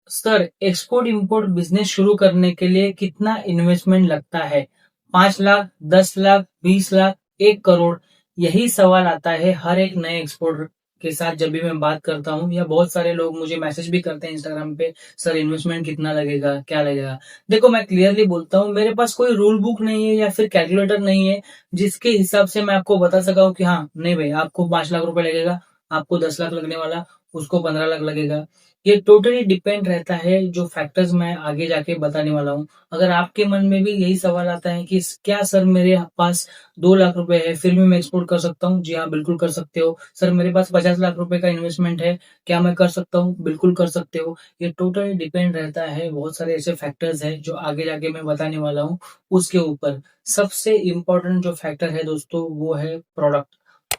Sir, export import business शुरू करने के लिए कितना इन्वेस्टमेंट लगता है? 5 लाख, 10 लाख, 20 लाख, 1 करोड़? यही सवाल आता है हर एक नए एक्सपोर्टर के साथ जब भी मैं बात करता हूँ, या बहुत सारे लोग मुझे मैसेज भी करते हैं इंस्टाग्राम पे, सर इन्वेस्टमेंट कितना लगेगा, क्या लगेगा? देखो, मैं क्लियरली बोलता हूँ, मेरे पास कोई रूल बुक नहीं है या फिर कैलकुलेटर नहीं है जिसके हिसाब से मैं आपको बता सका हूँ कि हाँ नहीं भाई, आपको 5 लाख रुपए लगेगा, आपको 10 लाख लगने वाला, उसको 15 लाख लगेगा। ये टोटली डिपेंड रहता है, जो फैक्टर्स मैं आगे जाके बताने वाला हूँ। अगर आपके मन में भी यही सवाल आता है कि क्या सर मेरे पास 2 लाख रुपए है फिर भी मैं एक्सपोर्ट कर सकता हूँ? जी हाँ, बिल्कुल कर सकते हो। सर मेरे पास 50 लाख रुपए का इन्वेस्टमेंट है, क्या मैं कर सकता हूँ? बिल्कुल कर सकते हो। ये टोटली डिपेंड रहता है, बहुत सारे ऐसे फैक्टर्स हैं जो आगे जाके मैं बताने वाला हूँ उसके ऊपर। सबसे इम्पोर्टेंट जो फैक्टर है दोस्तों, वो है प्रोडक्ट।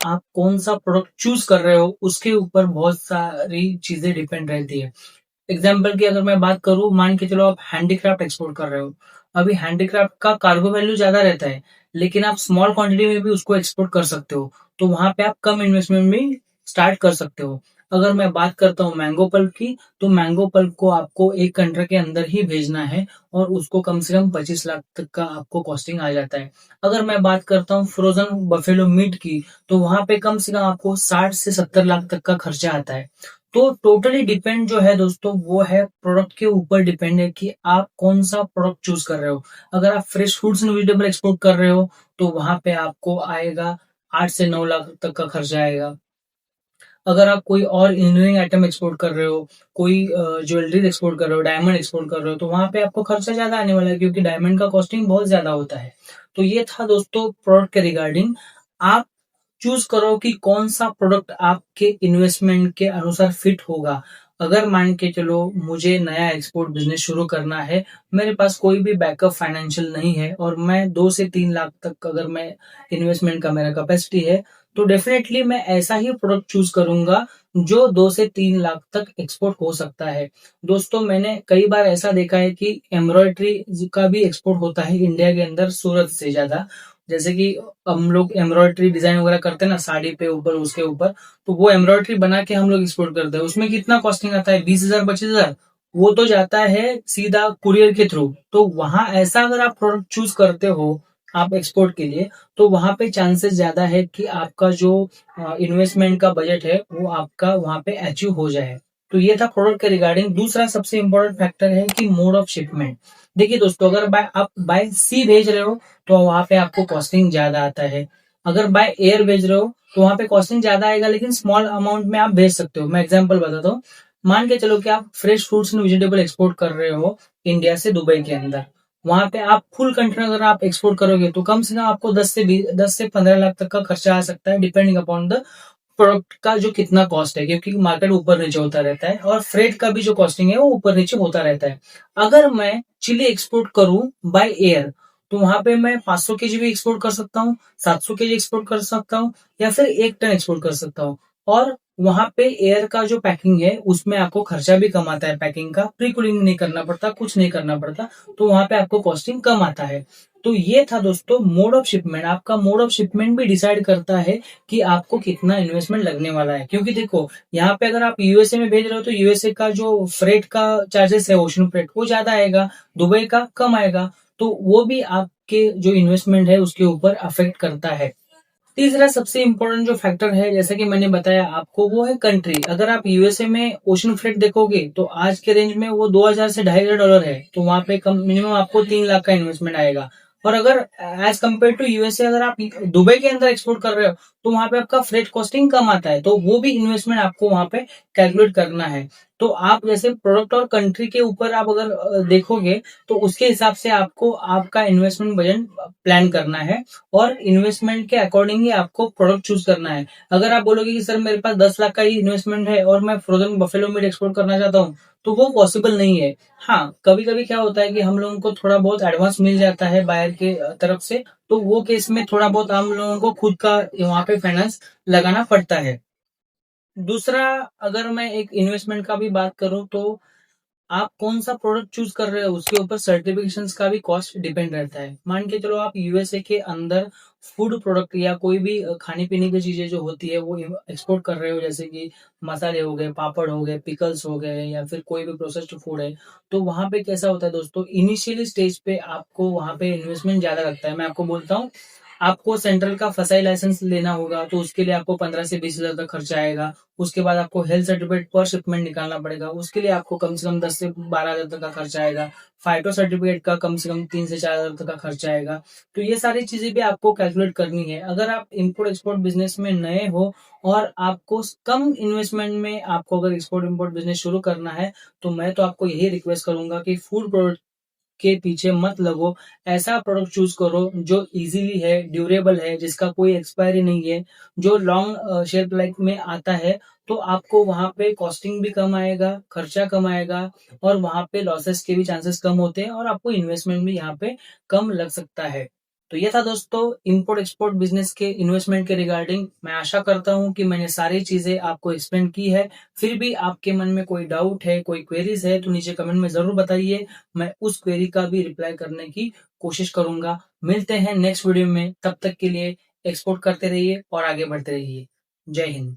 आप कौन सा प्रोडक्ट चूज कर रहे हो उसके ऊपर बहुत सारी चीजें डिपेंड रहती है। एग्जाम्पल की अगर मैं बात करूं, मान के चलो आप हैंडीक्राफ्ट एक्सपोर्ट कर रहे हो। अभी हैंडीक्राफ्ट का कार्गो वैल्यू ज्यादा रहता है, लेकिन आप स्मॉल क्वांटिटी में भी उसको एक्सपोर्ट कर सकते हो, तो वहां पे आप कम इन्वेस्टमेंट में स्टार्ट कर सकते हो। अगर मैं बात करता हूँ मैंगो पल्प की, तो मैंगो पल्प को आपको एक कंट्री के अंदर ही भेजना है, और उसको कम से कम 25 लाख तक का आपको कॉस्टिंग आ जाता है। अगर मैं बात करता हूँ फ्रोजन बफेलो मीट की, तो वहां पे कम से कम आपको 60 से 70 लाख तक का खर्चा आता है। तो टोटली डिपेंड जो है दोस्तों, वो है प्रोडक्ट के ऊपर डिपेंड है कि आप कौन सा प्रोडक्ट चूज कर रहे हो। अगर आप fresh fruits and vegetable export कर रहे हो, तो वहां पे आपको आएगा 8 से 9 लाख तक का खर्चा आएगा। अगर आप कोई और इंजीनियरिंग आइटम एक्सपोर्ट कर रहे हो, कोई ज्वेलरी एक्सपोर्ट कर रहे हो, डायमंड एक्सपोर्ट कर रहे हो, तो वहां पे आपको खर्चा ज्यादा आने वाला है, क्योंकि डायमंड का कॉस्टिंग बहुत ज्यादा होता है। तो ये था दोस्तों प्रोडक्ट के रिगार्डिंग। आप चूज करो कि कौन सा प्रोडक्ट आपके इन्वेस्टमेंट के अनुसार फिट होगा। अगर मान के चलो मुझे नया एक्सपोर्ट बिजनेस शुरू करना है, मेरे पास कोई भी बैकअप फाइनेंशियल नहीं है, और मैं 2 से 3 लाख तक अगर मैं इन्वेस्टमेंट का मेरा कैपेसिटी है, तो डेफिनेटली मैं ऐसा ही प्रोडक्ट चूज करूंगा जो 2 से 3 लाख तक एक्सपोर्ट हो सकता है। दोस्तों, मैंने कई बार ऐसा देखा है कि एम्ब्रॉयडरी का भी एक्सपोर्ट होता है इंडिया के अंदर, सूरत से ज्यादा। जैसे कि हम लोग एम्ब्रॉयडरी डिजाइन वगैरह करते हैं ना साड़ी पे ऊपर, उसके ऊपर, तो वो एम्ब्रॉयडरी बना के हम लोग एक्सपोर्ट करते हैं। उसमें कितना कॉस्टिंग आता है? 20 हजार, 25 हजार। वो तो जाता है सीधा कुरियर के थ्रू। तो वहां ऐसा अगर आप प्रोडक्ट चूज करते हो आप एक्सपोर्ट के लिए, तो वहां पे चांसेस ज्यादा है कि आपका जो इन्वेस्टमेंट का बजट है वो आपका वहां पे अचीव हो जाए। तो ये था प्रोडक्ट के रिगार्डिंग। दूसरा सबसे इंपॉर्टेंट फैक्टर है कि मोड ऑफ शिपमेंट। देखिए दोस्तों, अगर आप बाय सी भेज रहे हो, तो वहां पे आपको कॉस्टिंग ज्यादा आता है। अगर बाय एयर भेज रहे हो, तो वहां पे कॉस्टिंग ज्यादा आएगा, लेकिन स्मॉल अमाउंट में आप भेज सकते हो। मैं एग्जांपल बताता हूँ। मान के चलो कि आप fresh fruits and vegetable export कर रहे हो इंडिया से दुबई के अंदर। वहां पे आप फुल कंटेनर अगर आप एक्सपोर्ट करोगे, तो कम से कम आपको 10 से 15 लाख तक का खर्चा आ सकता है, डिपेंडिंग अपॉन द प्रोडक्ट का जो कितना कॉस्ट है, क्योंकि मार्केट ऊपर नीचे होता रहता है, और फ्रेट का भी जो कॉस्टिंग है वो ऊपर नीचे होता रहता है। अगर मैं चिली एक्सपोर्ट करूं बाय एयर, तो वहां पे मैं 500 केजी भी एक्सपोर्ट कर सकता हूँ, 700 केजी एक्सपोर्ट कर सकता हूँ, या फिर 1 टन एक्सपोर्ट कर सकता हूँ। और वहां पे एयर का जो पैकिंग है उसमें आपको खर्चा भी कम आता है, पैकिंग का प्री कूलिंग नहीं करना पड़ता, कुछ नहीं करना पड़ता, तो वहां पे आपको कॉस्टिंग कम आता है। तो ये था दोस्तों मोड ऑफ शिपमेंट। आपका मोड ऑफ शिपमेंट भी डिसाइड करता है कि आपको कितना इन्वेस्टमेंट लगने वाला है। क्योंकि देखो, यहाँ पे अगर आप यूएसए में भेज रहे हो, तो यूएसए का जो फ्रेट का चार्जेस है, ओशन फ्रेट, वो ज्यादा आएगा, दुबई का कम आएगा। तो वो भी आपके जो इन्वेस्टमेंट है उसके ऊपर अफेक्ट करता है। तीसरा सबसे इंपॉर्टेंट जो फैक्टर है, जैसा कि मैंने बताया आपको, वो है कंट्री। अगर आप यूएसए में ओशन फ्रेट देखोगे, तो आज के रेंज में वो 2000 से $2500 है, तो वहां पे कम मिनिमम आपको 3 लाख का इन्वेस्टमेंट आएगा। और अगर एज कम्पेयर टू यूएसए अगर आप दुबई के अंदर एक्सपोर्ट कर रहे हो, तो वहां पे आपका फ्रेट कॉस्टिंग कम आता है, तो वो भी इन्वेस्टमेंट आपको वहां पे कैलकुलेट करना है। तो आप जैसे प्रोडक्ट और कंट्री के ऊपर आप अगर देखोगे, तो उसके हिसाब से आपको आपका इन्वेस्टमेंट बजट प्लान करना है, और इन्वेस्टमेंट के अकॉर्डिंग ही आपको प्रोडक्ट चूज करना है। अगर आप बोलोगे कि सर मेरे पास 10 लाख का ही इन्वेस्टमेंट है और मैं फ्रोजन बफेलो मीट एक्सपोर्ट करना चाहता हूँ, तो वो पॉसिबल नहीं है। हाँ, कभी कभी क्या होता है कि हम लोगों को थोड़ा बहुत एडवांस मिल जाता है बायर के तरफ से, तो वो केस में थोड़ा बहुत हम लोगों को खुद का वहां पे फाइनेंस लगाना पड़ता है। दूसरा, अगर मैं एक इन्वेस्टमेंट का भी बात करूं, तो आप कौन सा प्रोडक्ट चूज कर रहे हो उसके ऊपर सर्टिफिकेशंस का भी कॉस्ट डिपेंड रहता है। मान के चलो आप यूएसए के अंदर फूड प्रोडक्ट या कोई भी खाने पीने की चीजें जो होती है वो एक्सपोर्ट कर रहे हो, जैसे कि मसाले हो गए, पापड़ हो गए, पिकल्स हो गए, या फिर कोई भी प्रोसेस्ड फूड है, तो वहां पे कैसा होता है दोस्तों, इनिशियली स्टेज पे आपको वहां पे इन्वेस्टमेंट ज्यादा लगता है। मैं आपको बोलता हूँ, आपको सेंट्रल का फसाई लाइसेंस लेना होगा, तो उसके लिए आपको 15 से 20 हजार का खर्चा आएगा। उसके बाद आपको हेल्थ सर्टिफिकेट पर शिपमेंट निकालना पड़ेगा, उसके लिए आपको कम से कम 10 से 12 हजार तक का खर्चा आएगा। फाइटो सर्टिफिकेट का कम से कम 3 से 4 हजार तक का खर्चा आएगा। तो ये सारी चीजें भी आपको कैलकुलेट करनी है। अगर आप इम्पोर्ट एक्सपोर्ट बिजनेस में नए हो और आपको कम इन्वेस्टमेंट में आपको अगर एक्सपोर्ट इम्पोर्ट बिजनेस शुरू करना है, तो मैं तो आपको यही रिक्वेस्ट करूंगा कि फूड प्रोडक्ट के पीछे मत लगो। ऐसा प्रोडक्ट चूज करो जो इजीली है, ड्यूरेबल है, जिसका कोई एक्सपायरी नहीं है, जो लॉन्ग शेल्फ लाइफ में आता है। तो आपको वहां पे कॉस्टिंग भी कम आएगा, खर्चा कम आएगा, और वहां पे लॉसेस के भी चांसेस कम होते हैं, और आपको इन्वेस्टमेंट भी यहाँ पे कम लग सकता है। तो ये था दोस्तों इंपोर्ट एक्सपोर्ट बिजनेस के इन्वेस्टमेंट के रिगार्डिंग। मैं आशा करता हूं कि मैंने सारी चीजें आपको एक्सप्लेन की है। फिर भी आपके मन में कोई डाउट है, कोई क्वेरीज है, तो नीचे कमेंट में जरूर बताइए। मैं उस क्वेरी का भी रिप्लाई करने की कोशिश करूंगा। मिलते हैं नेक्स्ट वीडियो में, तब तक के लिए एक्सपोर्ट करते रहिए और आगे बढ़ते रहिए। जय हिंद।